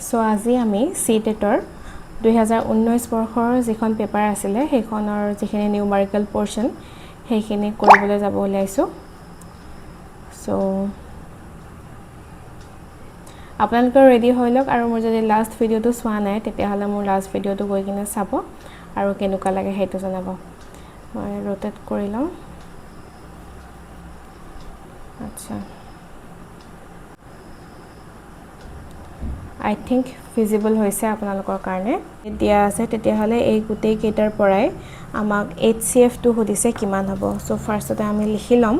so আজি আমি সিটেটৰ 2019 বৰ্ষৰ যিখন পেপাৰ আছিলে সেইখনৰ যিখিনি নিউমাৰিকেল পোৰশন সেইখিনি কৰিবলৈ যাব ওলাইছো সো আপোনালোকে ৰেডি হৈ লওক আৰু মোৰ যদি লাষ্ট ভিডিওটো চোৱা নাই তেতিয়া হলে মোৰ লাষ্ট ভিডিওটো গৈ কিনে চাব আৰু কেনেকুৱা লাগে হেতু জনাব মই ৰোটেট কৰি লম আচ্ছা I think feasible হৈছে আপোনালোকৰ কাৰণে দিয়া আছে তেতিয়া হলে এই গুটেই কেটাৰ পৰাই আমাক HCF টো হদিছে কিমান হ'ব সো ফাৰ্ষ্টতে আমি লিখি লম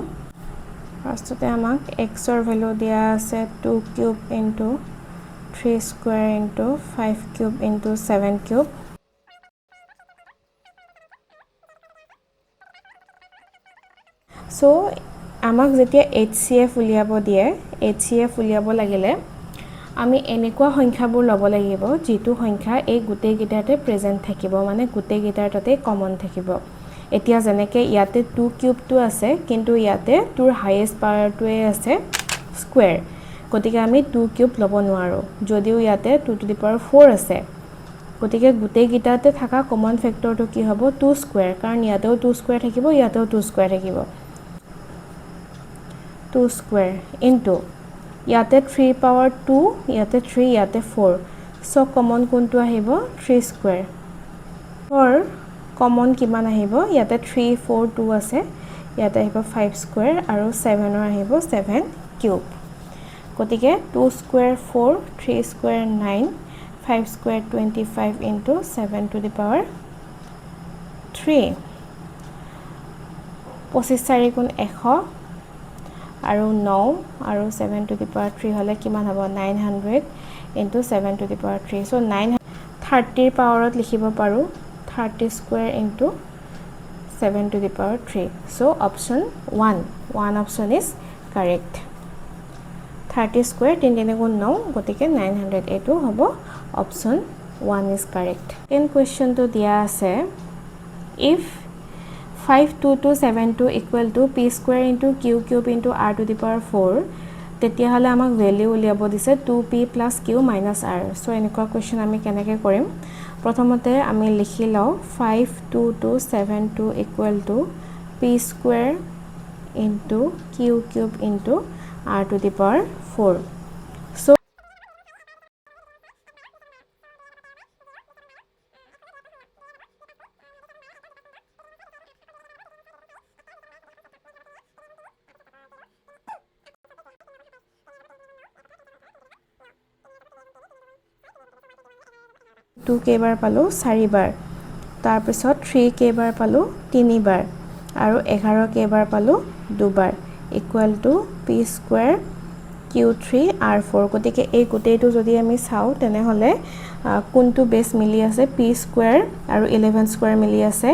ফাৰ্ষ্টতে আমাক x ৰ ভ্যালু দিয়া আছে 2 cube into 3 square into 5 cube into 7 cube so আমাক যেতিয়া HCF উলিয়াব দিয়ে HCF উলিয়াব লাগিলে আমি এনেকুৱা সংখ্যাবোৰ লব লাগিব যেটো সংখ্যা এই গুটেই গিটাতে প্ৰেজেন্ট থাকিব মানে গুটেই গিটাৰ তাতে কমন থাকিব এতিয়া জেনেকে ইয়াতে 2 কিউব টো আছে কিন্তু ইয়াতে 2 ৰ হাইয়েস্ট পাৱাৰটোৱে আছে স্কয়াৰ গতিকে আমি 2 কিউব লব নোৱাৰো যদিও ইয়াতে 2 টু দি পাৱাৰ 4 আছে গতিকে গুটেই গিটাতে থাকা কমন ফেক্টৰটো কি হ'ব 2 স্কয়াৰ কাৰণ ইয়াতেও 2 স্কয়াৰ থাকিব ইয়াতেও 2 স্কয়াৰ থাকিব 2 স্কয়াৰ ইনটু ইয়াতে 3 পাৱাৰ 2 ইয়াতে 3 ইয়াতে 4 সো কমন কোনটো আহিব 3 স্কয়াৰ ফৰ কমন কিমান আহিব ইয়াতে 3 4 2 আছে ইয়াতে আহিব 5 স্কয়াৰ আৰু 7 ৰ আহিব 7 কিউব গতিকে 2 square 4 3 square 9 5 square 25 into 7 to the power 3 25 4 গুণ 100 আৰু 9 আৰু 7 to the power 3 হলে কিমান হ'ব 900 into 7 to the power 3 so 930 পাৱাৰত লিখিব পাৰো 30 square into 7 to the power 3 so option 1 option is correct 30 square 3 গুণ 9 গতিকে 900 এটো হ'ব option 1 is correct in question to দিয়া আছে if 52272 equal to p square into q cube into r to the power 4 তেতিয়া হলে আমাক ভ্যালু উলিয়াব দিছে 2p plus q minus r so এনেকুৱা কোৱেশ্চন আমি কেনেকৈ কৰিম প্ৰথমতে আমি লিখি লও 52272 equal to p square into q cube into r to the power 4 so to केबार पालो 4 बार तार पिছত 3 केबार पालो 3 बार আৰু 11 केबार पालो 2 बार equal to p square q3 r4 গতিকে এই গুটেইটো যদি আমি চাও তেনে হলে কোনটো বেস মিলি আছে p স্কয়াৰ আৰু 11 স্কয়াৰ মিলি আছে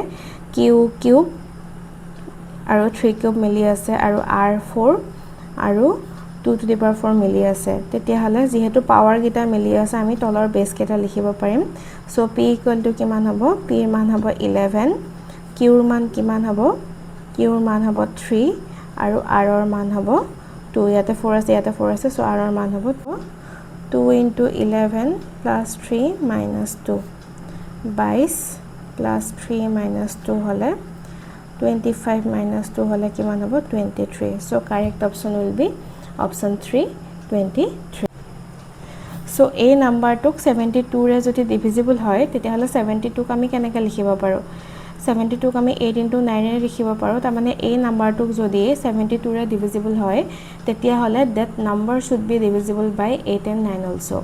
q কিউব আৰু 3 কিউব মিলি আছে আৰু r4 আৰু 2 to the power 4 মিলি আছে তেতিয়া হলে যেহেতু পাৱাৰ গিটা মিলি আছে আমি তলৰ বেস কেটা লিখিব পাৰিম সো p ইকুৱেল টু কিমান হ'ব p ৰ মান হ'ব 11 q ৰ মান কিমান হ'ব q ৰ মান হ'ব 3 আৰু r ৰ মান হ'ব 2 ইয়াতে 4 আছে সো r ৰ মান হ'ব 2 into 11 plus 3 minus 2 22 plus 3 minus 2 হলে 25 minus 2 হলে কিমান হ'ব 23 so correct option will be option 3 23 so a number took 72 ৰে যদি divisible হয় তেতিয়া হলে 72 ক আমি কেনেকৈ লিখিব পাৰো 72 ক আমি 8 into 9 ৰে লিখিব পাৰো তাৰ মানে a number took যদি 72 ৰে divisible হয় তেতিয়া হলে that number should be divisible by 8 and 9 also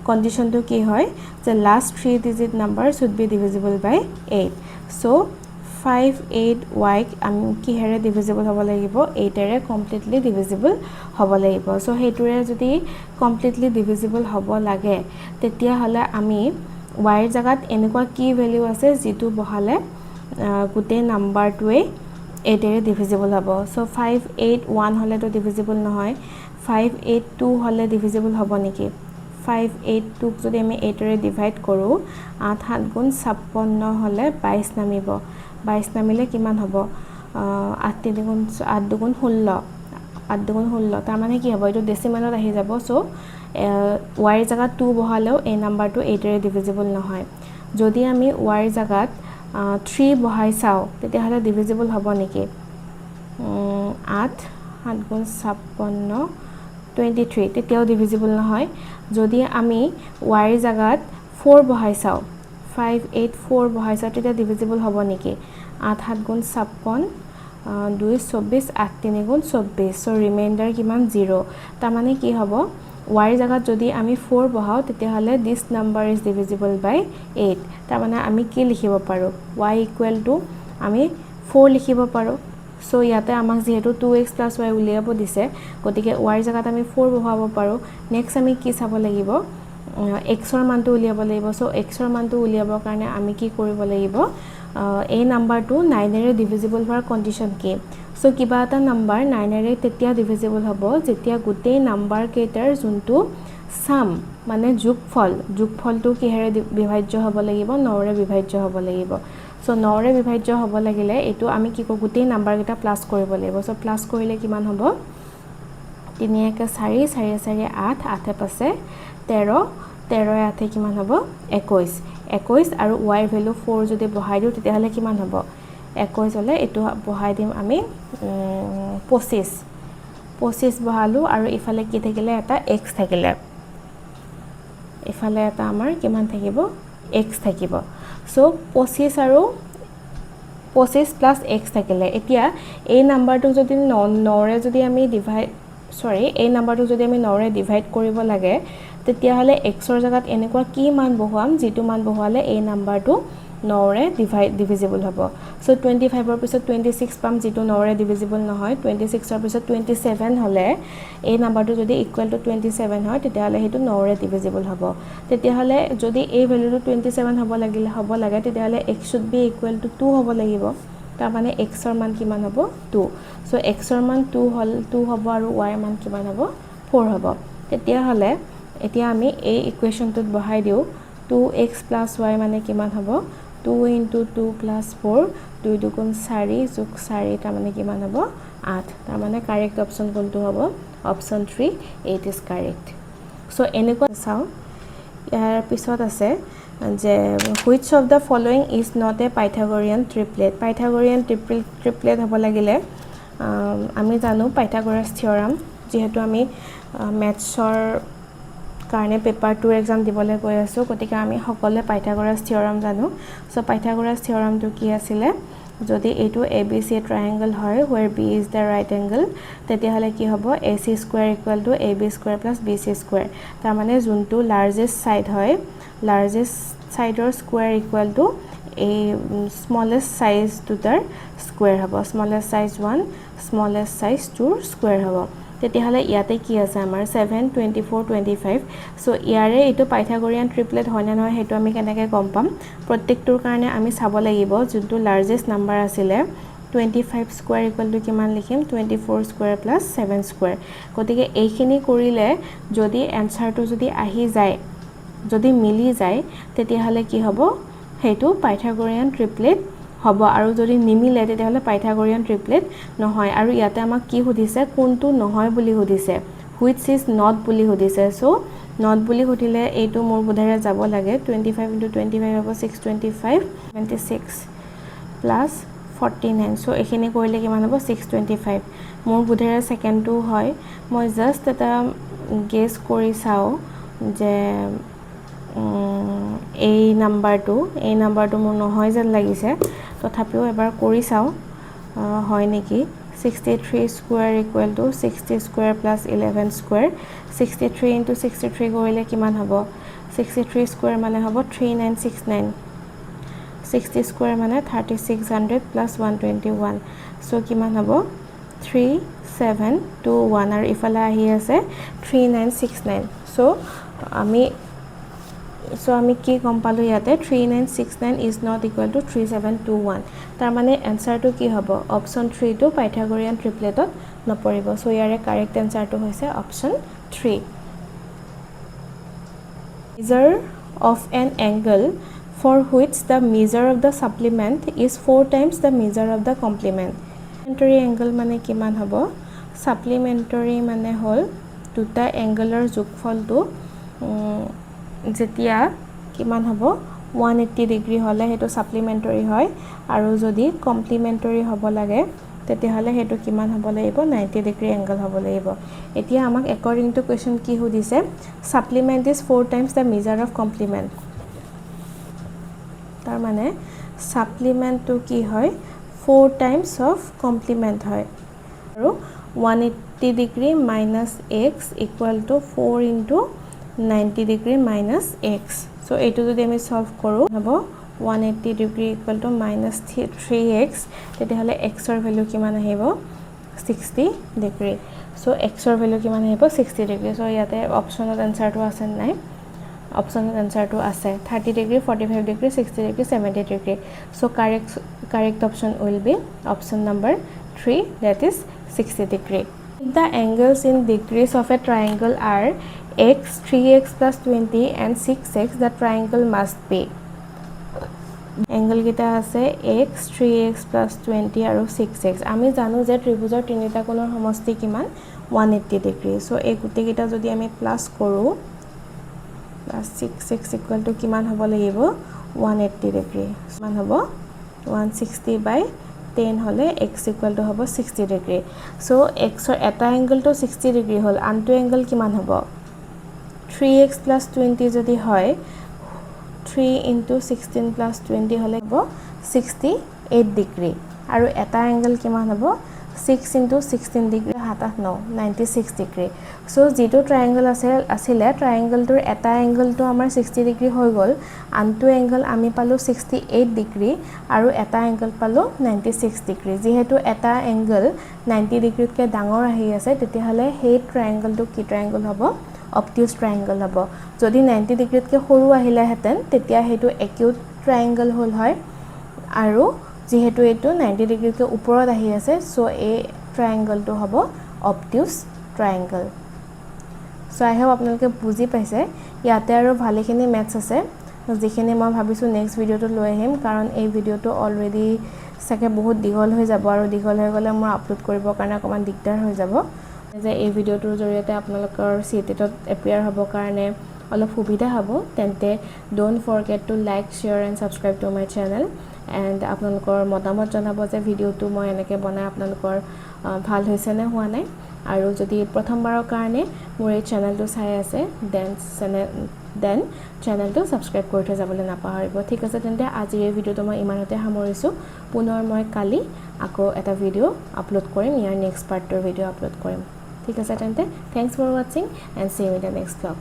condition to কি হয় যে last 3 digit number should be divisible by 8 so 5 8 y আমি কি হেৰে divisible হ'ব লাগিব 8 এৰে completely divisible হ'ব লাগিব সো হেতুৰে যদি completely divisible হ'ব লাগে তেতিয়া হলে আমি y ৰ জাগাত এনেকুৱা কি ভ্যালু আছে যেটো বহালে গুটে নাম্বাৰটোৱে 8 এৰে divisible হ'ব সো 5 8 1 হলে তো divisible নহয় 5 8 2 হলে divisible হ'ব নেকি 5 8 2 যদি আমি 8 এৰে ডিভাইড কৰো 8 7 গুণ 56 হলে 22 নামিব 22 নামিলে কিমান হ'ব 8 3 গুণ 8 2 গুণ 16 8 2 গুণ 16 তাৰ মানে কি হ'ব এটো ডেসিমেলত আহি যাব সো y ৰ জাগাত 2 বহালেও এই নাম্বাৰটো 8 ৰে ডিভিজিবল নহয় যদি আমি y ৰ জাগাত 3 বহাই চাও তেতিয়াহলে ডিভিজিবল হ'ব নেকি 8 7 গুণ 56 23 তেতিয়াও ডিভিজিবল নহয় যদি আমি y ৰ জাগাত 4 বহাই চাও 5 8 4 বহাই চাও তেতিয়া ডিভিজিবল হ'ব নেকি 8 7 গুণ 56 2 24 8 3 গুণ 24 সো ৰিমাইন্ডাৰ কিমান 0 তাৰ মানে কি হ'ব y ৰ জাগাত যদি আমি 4 বহাও তেতিয়াহলে this number is divisible by 8 তাৰ মানে আমি কি লিখিব পাৰো y আমি 4 লিখিব পাৰো সো ইয়াতে আমাক যেহেতু 2x y উলিয়াব দিছে গতিকে y ৰ জাগাত আমি 4 বহাব পাৰো নেক্সট আমি কি চাব লাগিব x ৰ মানটো উলিয়াব লাগিব সো x ৰ মানটো উলিয়াবৰ কাৰণে আমি কি কৰিব লাগিব এই নাম্বাৰটো 9 ৰে ডিভিজিবল হোৱাৰ কন্ডিশন কি সো কিবা এটা নাম্বাৰ 9 ৰে তেতিয়া ডিভিজিবল হ'ব যেতিয়া গোটেই নাম্বাৰ কেইটাৰ যোনটো সাম মানে যোগফলটো কিহেৰে বিভাজ্য হ'ব লাগিব 9 ৰে বিভাজ্য হ'ব লাগিব সো 9 ৰে বিভাজ্য হ'ব লাগিলে এটো আমি কি গোটেই নাম্বাৰ কেইটা প্লাস কৰিব লাগিব সো প্লাস কৰিলে কিমান হ'ব 3 1 4 4 4 8 8 পাছে 13 13 8 কিমান হ'ব 21 21 আৰু y ৰ ভ্যালু 4 যদি বহাই দিও তেতিয়াহলে কিমান হ'ব 21 হলে এটো বহাই দিম আমি 25 25 বহালো আৰু ইফালে কি থাকিলে এটা x থাকিলে ইফালে এটা আমাৰ কিমান থাকিব x থাকিব সো 25 আৰু 25 প্লাস x থাকিলে এতিয়া এই নাম্বাৰটো যদি 9 ৰে যদি আমি ডিভাইড এই নাম্বাৰটো যদি আমি 9 ৰে ডিভাইড কৰিব লাগে তেতিয়াহলে x ৰ জাগাত এনেকুৱা কি মান বহুৱাম যেটো মান বহুৱালে এই নাম্বাৰটো 9 ৰে ডিভিজিবল হ'ব সো 25 ৰ পিছত 26 পাম যেটো 9 ৰে ডিভিজিবল নহয় 26 ৰ পিছত 27 হলে এই নাম্বাৰটো যদি ইকুৱেল টু 27 হয় তেতিয়াহলে হেতু 9 ৰে ডিভিজিবল হ'ব তেতিয়াহলে যদি এই ভ্যালুটো 27 হ'ব লাগে তেতিয়াহলে x should be equal to 2 হ'ব লাগিব তাৰ মানে x ৰ মান কিমান হ'ব 2 সো x ৰ মান 2 হ'ব আৰু y ৰ মান কিমান হ'ব 4 হ'ব তেতিয়াহলে এতিয়া আমি এই ইকুৱেশনটোত বহাই দিও 2x + y মানে কিমান হ'ব 2 * 2 + 4 2 2 গুণ 4 যোগ 4 তাৰ মানে কিমান হ'ব 8 তাৰ মানে কাৰেক্ট অপচন কোনটো হ'ব অপচন 3 8 ইজ কাৰেক্ট সো এনেকুৱা চাও ইয়াৰ পিছত আছে যে which of the following is not a Pythagorean triplet হ'ব লাগিলে আমি জানো Pythagoras theorem যেহেতু আমি ম্যাথছৰ কাৰণে পেপাৰ 2 এক্সাম দিবলৈ গৈ আছো গতিকে আমি সকলে Pythagoras theorem জানো সো Pythagoras theorem টো কি আছিল যদি এটো ABC triangle হয় where B is the right angle তেতিয়াহলে কি হ'ব AC square equal to AB square plus BC square তাৰ মানে যোনটো largest side হয় largest side or square equal to a smallest size দুটাৰ square হ'ব smallest size 1 smallest size 2 square হ'ব তেতিয়াহলে ইয়াতে কি আছে আমাৰ 7 24 25 সো ইয়াৰে এটো পাইথাগোৰিয়ান ট্ৰিপলেট হয় না নহয় হেতু আমি কেনেকৈ গম পাম প্ৰত্যেকটোৰ কাৰণে আমি চাব লাগিব যোনটো লাৰ্জেষ্ট নাম্বাৰ আছিলে 25 স্কয়াৰ ইকুৱেল টু কিমান লিখিম 24 স্কয়াৰ প্লাস 7 স্কয়াৰ গতিকে এইখিনি কৰিলে যদি এনসাৰটো যদি আহি যায় যদি মিলি যায় তেতিয়াহলে কি হ'ব হেতু পাইথাগোৰিয়ান ট্ৰিপলেট হ'ব আৰু যদি নিমিলে তেতিয়াহলে পাইথাগোৰিয়ান ট্ৰিপলেট নহয় আৰু ইয়াতে আমাক কি সুধিছে কোনটো নহয় বুলি সুধিছে which is not বুলি সুধিছে সো not বুলি সুধিলে এইটো মোৰ বুধাৰে যাব লাগে 25 * 25 হ'ব 625 26 প্লাস 49 সো এখিনি কৰিলে কিমান হ'ব 625 মোৰ বুধাৰে সেকেন্ডটো হয় মই জাস্ট এটা গেস কৰি চাও যে এই নাম্বাৰটো মোৰ নহয় যেন লাগিছে তথাপিও এবাৰ কৰি চাও হয় নেকি 63 square equal to 60 square plus 11 square 63 * 63 কৰিলে কিমান হ'ব 63 স্কয়াৰ মানে হ'ব 3969 60 স্কয়াৰ মানে 3600 প্লাস 121 সো কিমান হ'ব 3721 আৰু ইফালে আহি আছে 3969 সো আমি কি গম পালো ইয়াতে 3969 is not equal to 3721 তাৰ মানে এনসাৰটো কি হ'ব অপচন 3 টো পাইথাগোৰিয়ান ট্ৰিপলেটত নপৰিব সো ইয়াৰে কাৰেক্ট এনসাৰটো হৈছে option 3 measure of an angle for which the measure of the supplement is 4 times the measure of the complement supplementary angle মানে কিমান হ'ব supplementary মানে হল দুটা এংগলৰ যোগফলটো যেতিয়া কিমান হ'ব 180 ডিগ্ৰী হ'লে হেতু সাপ্লিমেন্টৰী হয় আৰু যদি কমপ্লিমেন্টৰী হ'ব লাগে তেতিয়াহ'লে হেতু কিমান হ'ব লাগিব 90 ডিগ্ৰী এংগল হ'ব লাগিব এতিয়া আমাক according to question কি সুধিছে supplement is 4 times the measure of complement তাৰ মানে supplement to কি হয় 4 times of complement হয় আৰু 180 degree minus x equal to 4 into 90 degree minus x so এইটো যদি আমি সলভ কৰো হ'ব 180 degree equal to minus 3x তেতিয়াহলে x ৰ ভ্যালু কিমান আহিব 60 degree so x ৰ ভ্যালু কিমান আহিব 60 degree so ইয়াতে অপচনৰ আনসাৰটো আছে নাই অপচনৰ আনসাৰটো আছে 30 degree 45 degree 60 degree 70 degree so correct option will be option number 3 that is 60 degree if the angles in degrees of a triangle are x 3x plus 20 and 6x the triangle must be angle kita আছে x 3x plus 20 আৰু 6x আমি জানো যে ত্ৰিভুজৰ তিনিটা কোণৰ সমষ্টি কিমান 180 degree so এই গুটি কিটা যদি আমি প্লাস কৰো plus 6x equal to কিমান হ'ব লাগিব 180 ডিগ্ৰী কিমান হ'ব 160 by 10 হলে x equal to হ'ব 60 ডিগ্ৰী সো x ৰ এটা এংগল তো 60 ডিগ্ৰী হল আনটো এংগল কিমান হ'ব 3x plus 20 যদি হয় 3 into 16 plus 20 হলে হ'ব 68 ডিগ্ৰী আৰু এটা এংগল কিমান হ'ব 6 into 16 ডিগ্ৰী 96 ডিগ্ৰী সো যেটো ট্ৰায়াঙ্গল আছিল ট্ৰায়াঙ্গলটোৰ এটা এংগলটো আমাৰ 60 ডিগ্ৰী হৈ গল আনটো এংগল আমি পালো 68 ডিগ্ৰী আৰু এটা এংগল পালো 96 ডিগ্ৰী যেহেতু এটা এংগল 90 ডিগ্ৰীতকৈ ডাঙৰ আহি আছে তেতিয়াহলে সেই ট্ৰায়াঙ্গলটো কি ট্ৰায়াঙ্গল হ'ব obtuse triangle হ'ব যদি 90 ডিগ্ৰীতকৈ সৰু আহিলে হেতেন তেতিয়া হেতু acute triangle হল হয় আৰু যেহেতু এটো 90 ডিগ্ৰীতকৈ ওপৰত আহি আছে সো এই ট্ৰায়াঙ্গলটো হ'ব obtuse triangle সো আই হোপ আপোনালোকে বুজি পাইছে ইয়াতে আৰু ভালেখিনি ম্যাথছ আছে যিখিনি মই ভাবিছো নেক্সট ভিডিওটো লৈ আহিম কাৰণ এই ভিডিওটো অলৰেডি সাকে বহুত দীঘল হৈ যাব আৰু দীঘল হৈ গলে মই আপলোড কৰিব কাৰণে অকমান দিগদাৰ হৈ যাব যে এই ভিডিওটোৰ জৰিয়তে আপোনালোকৰ সিটেটত এপিয়াৰ হ'ব কাৰণে অলপ সুবিধা হ'ব তেন্তে don't forget to like share and subscribe to my channel and আপোনালোকৰ মতামত জনাব যে ভিডিওটো মই এনেকৈ বনাই আপোনালোকৰ ভাল হৈছে নে হোৱা নাই আৰু যদি প্ৰথমবাৰৰ কাৰণে মোৰ এই চেনেলটো চাই আছে দেন চেনেলটো সাবস্ক্ৰাইব কৰি থৈ যাবলৈ নাপাহৰিব ঠিক আছে তেন্তে আজি এই ভিডিওটো মই ইমানতে সামৰিছো পুনৰ মই কালি আকৌ এটা ভিডিও আপলোড কৰিম ইয়াৰ নেক্সট পাৰ্টৰ ভিডিও আপলোড কৰিম ঠিক আছে তেন্তে thanks for watching and see you in the next vlog